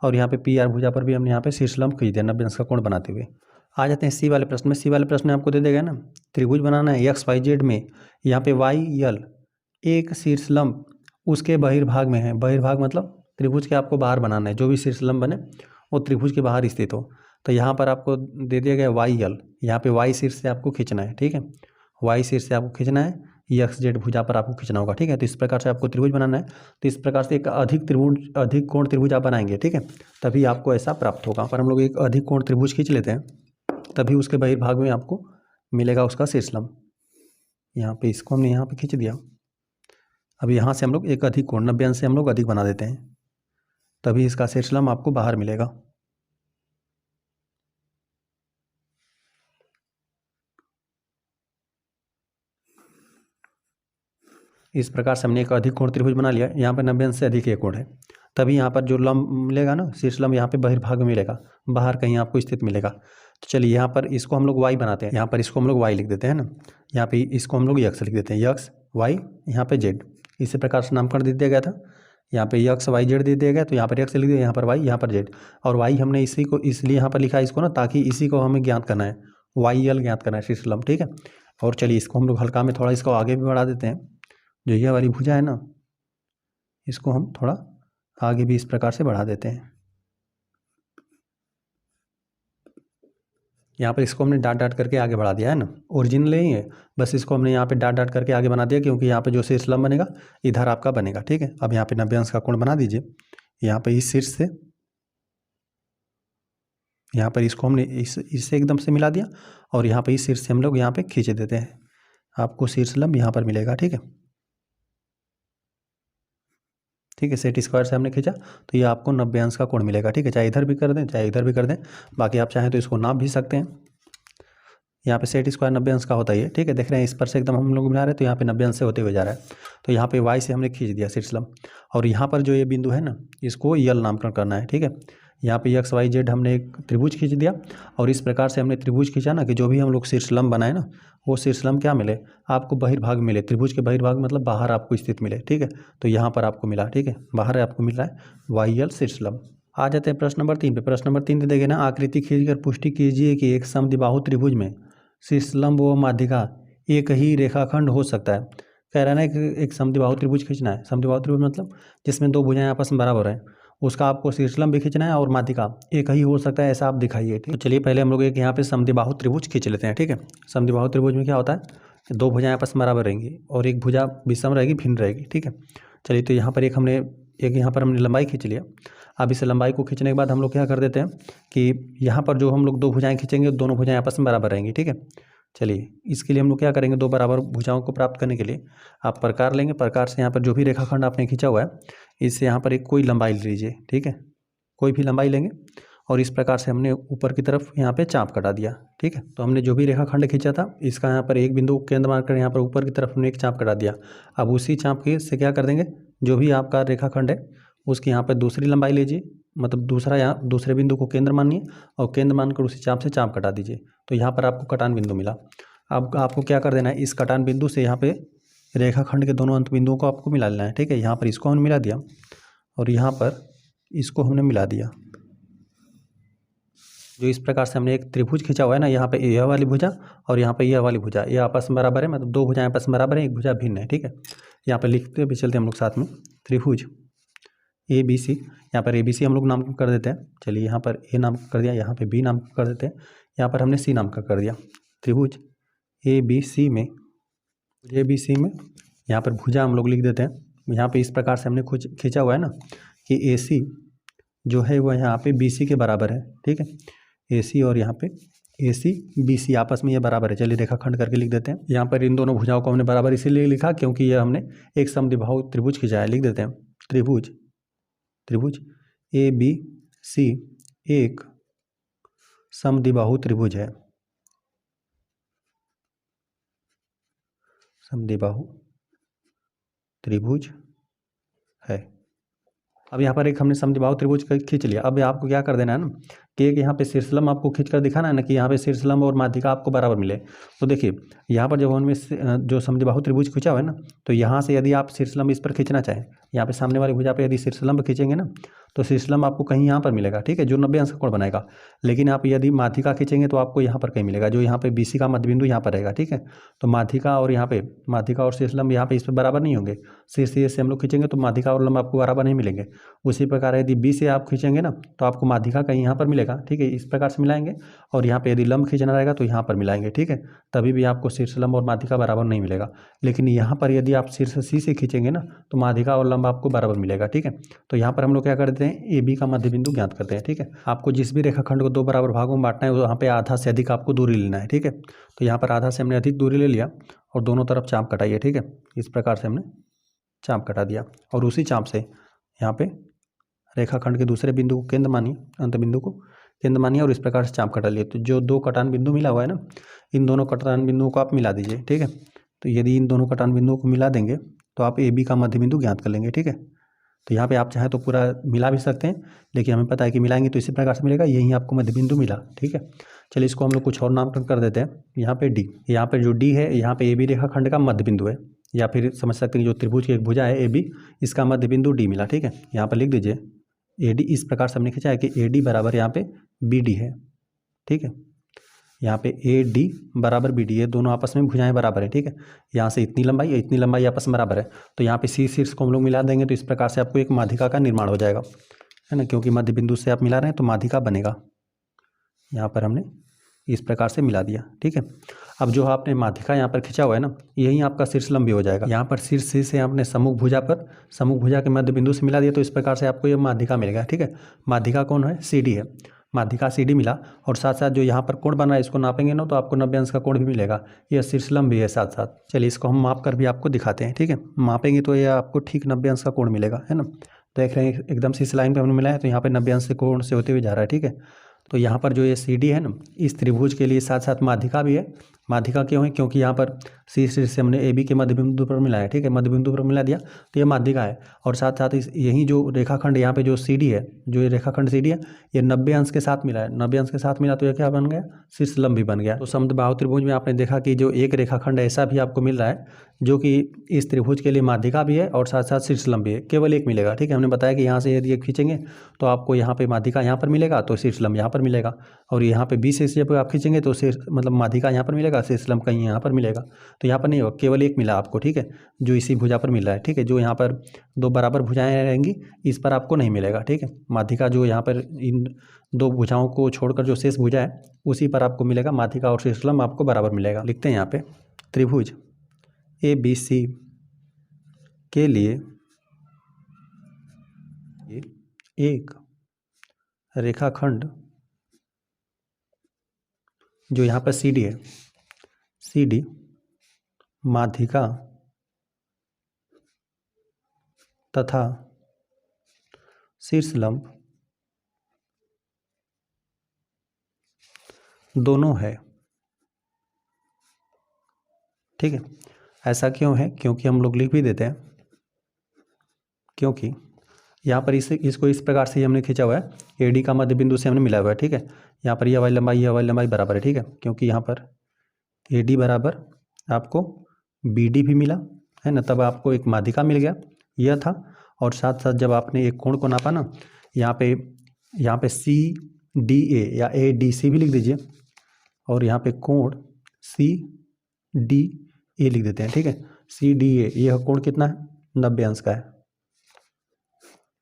Speaker 1: और यहाँ पे पी आर भुजा पर भी हमने यहाँ पे शीर्ष लंब खींच दिया 90 अंश का कोण बनाते हुए। आ जाते हैं सी वाले प्रश्न में। सी वाले प्रश्न में आपको दे देगा ना, त्रिभुज बनाना है एक्स वाई जेड में, यहाँ पे वाई यल एक शीर्ष लंब उसके बहिर्भाग में है। बहिर्भाग मतलब त्रिभुज के आपको बाहर बनाना है, जो भी शीर्ष लंब बने वो त्रिभुज के बाहर स्थित हो। तो यहाँ पर आपको दे दिया गया वाई यल, यहाँ पे वाई शीर्ष से आपको खींचना है, ठीक है, वाई शीर्ष से आपको खींचना है, एक्स जेड भुजा पर आपको खींचना होगा, ठीक है। तो इस प्रकार से आपको त्रिभुज बनाना है, तो इस प्रकार से एक अधिक कोण त्रिभुज आप बनाएंगे, ठीक है, तभी आपको ऐसा प्राप्त होगा। पर हम लोग एक अधिक कोण त्रिभुज खींच लेते हैं, तभी उसके बहिर्भाग में आपको मिलेगा उसका शीर्ष लंब। यहाँ पे इसको हमने यहाँ पे खींच दिया। अब यहाँ से हम लोग एक अधिक कोण 90 अंश से हम लोग अधिक बना देते हैं, तभी इसका शीर्ष लंब आपको बाहर मिलेगा। इस प्रकार से हमने एक अधिक कोण त्रिभुज बना लिया। यहाँ पर 90 अंश से अधिक एक कोण है, तभी यहाँ पर जो लंब मिलेगा ना, शीर्ष लंब यहाँ पे बहिर्भाग में मिलेगा, बाहर कहीं आपको स्थित मिलेगा। तो चलिए यहाँ पर इसको हम लोग y बनाते हैं, यहाँ पर इसको हम लोग y लिख देते हैं ना, यहाँ पे इसको हम लोग x लिख देते हैं, x y यहाँ पे z, इसी प्रकार से नामकरण दे दिया गया था। यहाँ पे x y z दे दिया गया, तो यहाँ पर x लिख दिया, यहाँ पर y, यहाँ पर z, और y हमने इसी को इसलिए यहाँ पर लिखा है इसको ना, ताकि इसी को हमें ज्ञात करना है, वाई यल ज्ञात करना है शीर्ष लंब, ठीक है। और चलिए इसको हम लोग हल्का में थोड़ा इसको आगे भी बढ़ा देते हैं, जो यह वाली भुजा है ना, इसको हम थोड़ा आगे भी इस प्रकार से बढ़ा देते हैं। यहाँ पर इसको हमने डाट करके आगे बढ़ा दिया है ना, ओरिजिनल नहीं है, बस इसको हमने यहाँ पे डाट करके आगे बना दिया, क्योंकि यहाँ पे जो शीर्ष लंब बनेगा इधर आपका बनेगा, ठीक है। अब यहाँ पे 90 अंश का कोण बना दीजिए, यहाँ पे इस शीर्ष से, यहाँ पर इसको हमने इससे एकदम से मिला दिया और यहाँ पे इस शीर्ष से हम लोग यहाँ पे खींच देते हैं, आपको शीर्ष लंब यहाँ पर मिलेगा, ठीक है, ठीक है। सेट स्क्वायर से हमने खींचा तो ये आपको 90 अंश का कोण मिलेगा, ठीक है। चाहे इधर भी कर दें, चाहे इधर भी कर दें, बाकी आप चाहें तो इसको नाप भी सकते हैं। यहाँ पे सेट स्क्वायर 90 अंश का होता ही है, ठीक है। देख रहे हैं इस पर से एकदम हम लोग मिला रहे हैं, तो यहाँ पे 90 अंश से होते हुए जा रहा है, तो यहाँ पे वाई से हमने खींच दिया शीर्ष लंब, और यहाँ पर जो ये बिंदु है ना, इसको यल नामकरण करना है, ठीक है। यहाँ पे एक्स वाई जेड हमने एक त्रिभुज खींच दिया, और इस प्रकार से हमने त्रिभुज खींचा ना कि जो भी हम लोग शीर्ष लंब बनाए ना, वो शीर्ष लंब क्या मिले आपको, बहिर्भाग मिले, त्रिभुज के बहिर्भाग मतलब बाहर आपको स्थित मिले, ठीक है। तो यहाँ पर आपको मिला, ठीक है, बाहर आपको मिल रहा है वाई यल शीर्ष लंब। आ जाते हैं प्रश्न नंबर 3 पे। प्रश्न नंबर 3 देखिए ना, आकृति खींचकर पुष्टि कीजिए कि एक समद्विबाहु त्रिभुज में शीर्ष लंब व माध्यिका एक ही रेखाखंड हो सकता है। कह रहा है ना कि एक समद्विबाहु त्रिभुज खींचना है। समद्विबाहु त्रिभुज मतलब जिसमें 2 भुजाएं आपस में बराबर हैं, उसका आपको शीर्ष लंब भी खींचना है और माध्यिका एक ही हो सकता है, ऐसा आप दिखाइए, ठीक है। तो चलिए पहले हम लोग एक यहाँ पे समद्विबाहु त्रिभुज खींच लेते हैं, ठीक है। समद्विबाहु त्रिभुज में क्या होता है, 2 भुजाएं आपस में बराबर रहेंगी और एक भुजा विषम रहेगी, भिन्न रहेगी, ठीक है। चलिए तो यहाँ पर यहाँ पर हमने लंबाई खींच लिया। अब इस लंबाई को खींचने के बाद हम लोग क्या कर देते हैं कि यहाँ पर जो हम लोग 2 भुजाएं खींचेंगे, दोनों भुजाएं आपस में बराबर रहेंगी, ठीक है। चलिए इसके लिए हम लोग क्या करेंगे, 2 बराबर भुजाओं को प्राप्त करने के लिए आप प्रकार लेंगे। प्रकार से यहाँ पर जो भी रेखाखंड आपने खींचा हुआ है, इससे यहाँ पर एक कोई लंबाई ले लीजिए, ठीक है, कोई भी लंबाई लेंगे, और इस प्रकार से हमने ऊपर की तरफ यहाँ पे चाप कटा दिया, ठीक है। तो हमने जो भी रेखाखंड खींचा था, इसका यहाँ पर एक बिंदु केंद्र मारकर यहाँ पर ऊपर की तरफ हमने एक चाप कटा दिया। अब उसी चाप के से क्या कर देंगे, जो भी आपका रेखाखंड है उसकी यहाँ पर दूसरी लंबाई लीजिए, मतलब दूसरे बिंदु को केंद्र मानिए और केंद्र मानकर उसी चाप से चाप कटा दीजिए। तो यहाँ पर आपको कटान बिंदु मिला। अब आपको क्या कर देना है, इस कटान बिंदु से यहाँ पे रेखाखंड के दोनों अंत बिंदुओं को आपको मिला लेना है, ठीक है। यहाँ पर इसको हमने मिला दिया और यहाँ पर इसको हमने मिला दिया। जो इस प्रकार से हमने एक त्रिभुज खींचा हुआ है ना, यहाँ पे यह वाली भुजा और यहाँ पे यह वाली भुजा, ये आपस में बराबर है, मतलब दो भुजाएं आपस में बराबर है, एक भुजा भिन्न है, ठीक है। यहाँ पे लिखते भी चलते हम लोग साथ में, त्रिभुज ए बी सी। यहाँ पर ए बी सी हम लोग नाम कर देते हैं, चलिए यहाँ पर ए नाम कर दिया, यहाँ पे बी नाम कर देते हैं, यहाँ पर हमने सी नाम का कर दिया। त्रिभुज ए बी सी में, ए बी सी में यहाँ पर भुजा हम लोग लिख देते हैं। यहाँ पे इस प्रकार से हमने कुछ खींचा हुआ है ना कि ए सी जो है वो यहाँ पे बी सी के बराबर है, ठीक है। ए सी और यहाँ पे ए सी बी सी आपस में ये बराबर है। चलिए रेखाखंड करके लिख देते हैं। यहाँ पर इन दोनों भुजाओं को हमने बराबर इसीलिए लिखा क्योंकि ये हमने एक समद्विबाहु त्रिभुज खींचा है। लिख देते हैं त्रिभुज, त्रिभुज ए बी सी एक समद्विबाहु त्रिभुज है, समद्विबाहु त्रिभुज है। अब यहाँ पर एक हमने समद्विबाहु त्रिभुज खींच लिया। अब आपको क्या कर देना है ना कि एक यहाँ पे शीर्षलंब आपको खींच कर दिखाना है ना कि यहाँ पे शीर्षलंब और माध्यिका आपको बराबर मिले। तो देखिए यहाँ पर जब हमने जो समद्विबाहु त्रिभुज खींचा हुआ है ना, तो यहाँ से यदि आप शीर्षलंब इस पर खींचना चाहें, यहाँ पे सामने वाली भुजा पे यदि शीर्षलंब खींचेंगे ना तो शीर्षलंब आपको कहीं यहाँ पर मिलेगा, ठीक है, जो 90 अंश का कोण बनाएगा। लेकिन आप यदि माध्यिका खींचेंगे तो आपको यहाँ पर कहीं मिलेगा, जो यहाँ पे BC का मध्य बिंदु यहाँ पर रहेगा, ठीक है। तो माध्यिका और यहाँ पे माध्यिका और शीर्षलंब यहाँ पे इस पर बराबर नहीं होंगे। शीर्ष से हम लोग खींचेंगे तो माध्यिका और लंब आपको बराबर नहीं मिलेंगे। उसी प्रकार यदि B से आप खींचेंगे ना तो आपको माध्यिका कहीं यहाँ पर मिलेगा, ठीक है, इस प्रकार से मिलाएंगे। और यहाँ पे यदि लंब खींचना रहेगा तो यहाँ पर मिलाएंगे, ठीक है, तभी भी आपको शीर्षलंब और माध्यिका बराबर नहीं मिलेगा। लेकिन यहाँ पर यदि आप शीर्ष C से खींचेंगे ना तो माध्यिका और लंब आपको बराबर मिलेगा, ठीक है। तो यहाँ पर हम लोग क्या करते हैं, AB का मध्य बिंदु ज्ञात करते हैं, ठीक है। आपको जिस भी रेखाखंड को दो बराबर भागों में बांटना है वहाँ पे आधा से अधिक आपको दूरी लेना है, ठीक है। तो यहाँ पर आधा से हमने अधिक दूरी ले लिया और दोनों तरफ चाप कटाइए, ठीक है। इस प्रकार से हमने चाप कटा दिया और उसी चाप से यहाँ पे रेखाखंड के दूसरे बिंदु को केंद्र मानिए, अंत बिंदु को केंद्र मानिए और इस प्रकार से चाप कटा लिए। तो जो दो कटान बिंदु मिला हुआ है ना, इन दोनों कटान बिंदुओं को आप मिला दीजिए, ठीक है। तो यदि इन दोनों कटान बिंदुओं को मिला देंगे तो आप AB का मध्य बिंदु ज्ञात कर लेंगे, ठीक है। तो यहाँ पे आप चाहें तो पूरा मिला भी सकते हैं, लेकिन हमें पता है कि मिलाएंगे तो इसी प्रकार से मिलेगा, यही आपको मध्य बिंदु मिला, ठीक है। चलिए इसको हम लोग कुछ और नामकरण कर देते हैं। यहाँ पे D, यहाँ पे जो D है यहाँ पे AB रेखाखंड का मध्य बिंदु है, या फिर समझ सकते हैं जो त्रिभुज की एक भुजा है AB, इसका मध्य बिंदु D मिला, ठीक है। यहाँ पर लिख दीजिए AD, इस प्रकार से हमने खींचा है कि AD बराबर यहाँ पे BD है, ठीक है। यहाँ पे AD बराबर BD, ये दोनों आपस में भुजाएं बराबर है, ठीक है। यहाँ से इतनी लंबाई या इतनी लंबाई आपस में बराबर है। तो यहाँ पे C शीर्ष को हम लोग मिला देंगे तो इस प्रकार से आपको एक माध्यिका का निर्माण हो जाएगा, है ना, क्योंकि मध्य बिंदु से आप मिला रहे हैं तो माध्यिका बनेगा। यहाँ पर हमने इस प्रकार से मिला दिया, ठीक है। अब जो आपने माध्यिका यहाँ पर खींचा हुआ है ना, यही आपका शीर्षलंब भी हो जाएगा। यहाँ पर शीर्ष से आपने सम्मुख भुजा पर सम्मुख भुजा के मध्य बिंदु से मिला दिया तो इस प्रकार से आपको ये माध्यिका मिलेगा, ठीक है। माध्यिका कौन है, CD है, माध्यिका CD मिला और साथ साथ जो यहाँ पर कोण बना है इसको नापेंगे ना तो आपको 90 अंश का कोण भी मिलेगा। यह शीर्षलंब भी है साथ साथ। चलिए इसको हम माप कर भी आपको दिखाते हैं, ठीक है। मापेंगे तो ये आपको ठीक 90 अंश का कोण मिलेगा, है ना। देख रहे हैं एकदम से इस लाइन पर हमने मिला है तो यहाँ पर 90 अंश से कोण से होते हुए जा रहा है, ठीक है। तो यहाँ पर जो ये CD है ना, इस त्रिभुज के लिए साथ साथ माध्यिका भी है। माध्यिका क्यों है, क्योंकि यहाँ पर C से हमने AB के मध्य बिंदु पर मिलाया, ठीक है, मध्य बिंदु पर मिला दिया तो ये माध्यिका है। और साथ साथ यही जो रेखाखंड यहाँ पे जो CD है, जो ये रेखाखंड CD है, ये 90 अंश के साथ मिला है। 90 अंश के साथ मिला तो ये क्या बन गया, शीर्षलंब भी बन गया। तो समद्विबाहु त्रिभुज में आपने देखा कि जो एक रेखाखंड ऐसा भी आपको मिल रहा है जो कि इस त्रिभुज के लिए माध्यिका भी है और साथ साथ शीर्षलंब भी है, केवल एक मिलेगा, ठीक है। हमने बताया कि यहाँ से यदि ये खींचेंगे तो आपको यहाँ पे माध्यिका यहाँ पर मिलेगा तो शीर्षलंब यहाँ पर मिलेगा, और यहाँ पे B से जब आप खींचेंगे तो मतलब माध्यिका यहाँ पर मिलेगा, शीर्षलंब कहीं यहाँ पर मिलेगा। तो यहाँ पर नहीं होगा, केवल एक मिला आपको, ठीक है, जो इसी भुजा पर मिल रहा है, ठीक है। जो यहाँ पर दो बराबर भुजाएं रहेंगी इस पर आपको नहीं मिलेगा, ठीक है। माध्यिका जो यहाँ पर इन दो भुजाओं को छोड़कर जो शेष भुजा है उसी पर आपको मिलेगा, माध्यिका और शीर्षलंब आपको बराबर मिलेगा। लिखते हैं यहाँ पे त्रिभुज ABC के लिए एक रेखाखंड जो यहाँ पर CD है, CD माध्यिका तथा शीर्षलंब दोनों है, ठीक है। ऐसा क्यों है, क्योंकि हम लोग लिख भी देते हैं, क्योंकि यहाँ पर इसको इस प्रकार से हमने खींचा हुआ है, AD का मध्य बिंदु से हमने मिला हुआ है, ठीक है। यहाँ पर यह वाली लंबाई बराबर है, ठीक है, क्योंकि यहाँ पर AD बराबर आपको BD भी मिला, है ना, तब आपको एक माध्यिका मिल गया, यह था। और साथ साथ जब आपने एक कोण को नापा ना, यहाँ पे CDA या ADC भी लिख दीजिए, और यहाँ पे कोण CDA लिख देते हैं, ठीक है। CDA यह कोण कितना है, 90 अंश का है।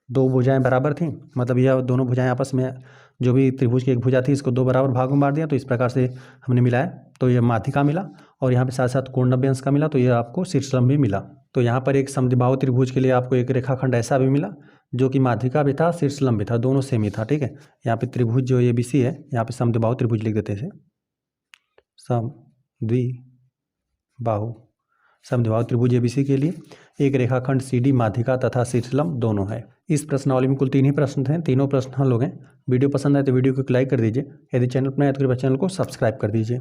Speaker 1: दो भुजाएं बराबर थी, मतलब यह दोनों भुजाएं आपस में, जो भी त्रिभुज की एक भुजा थी इसको दो बराबर भागों में बांट दिया, तो इस प्रकार से हमने मिलाया, तो यह माध्यिका मिला। और यहाँ पे साथ साथ कोण 90 अंश का मिला, तो यह आपको शीर्षलंब भी मिला। तो यहाँ पर एक समद्विबाहु त्रिभुज के लिए आपको एक रेखाखंड ऐसा भी मिला जो कि माध्यिका भी था, शीर्षलंब भी था, दोनों सेम ही था, ठीक है। यहाँ पे त्रिभुज जो ABC है, यहाँ पे समद्विबाहु त्रिभुज लिख देते हैं, समद्विबाहु त्रिभुज ABC के लिए एक रेखाखंड CD माध्यिका तथा शीर्षलंब दोनों है। इस प्रश्नावली में कुल 3 ही प्रश्न थे, तीनों प्रश्न हल हो गए। वीडियो पसंद आए तो वीडियो को लाइक कर दीजिए, यदि चैनल पर नए हैं तो कृपया चैनल को सब्सक्राइब कर दीजिए।